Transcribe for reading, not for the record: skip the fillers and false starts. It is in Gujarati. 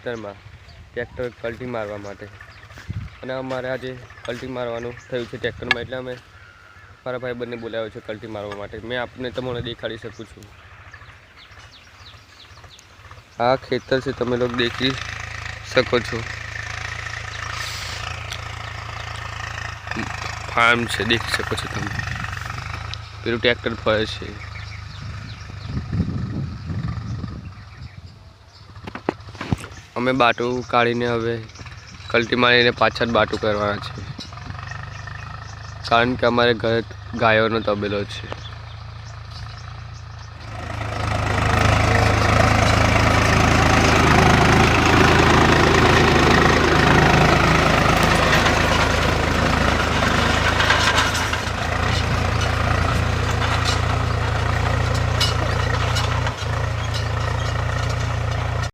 ખેતરમાં ટ્રેક્ટર કલ્ટી મારવા માટે અને અમારે આજે કલ્ટી મારવાનું થયું છે ટ્રેક્ટરમાં, એટલે અમે મારા ભાઈબંધને બોલાવ્યો છે કલ્ટી મારવા માટે. મેં આપને તમને દેખાડી શકું છું. આ ખેતર છે, તમે લોકો દેખી શકો છો. ફાર્મ છે, દેખી શકો છો તમે. પેલું ટ્રેક્ટર ફરે છે. અમે બાટું કાઢીને હવે કલ્ટી મારીને પાછા જ બાટું કરવાના છે, કારણ કે અમારે ઘરે ગાયોનો તબેલો છે.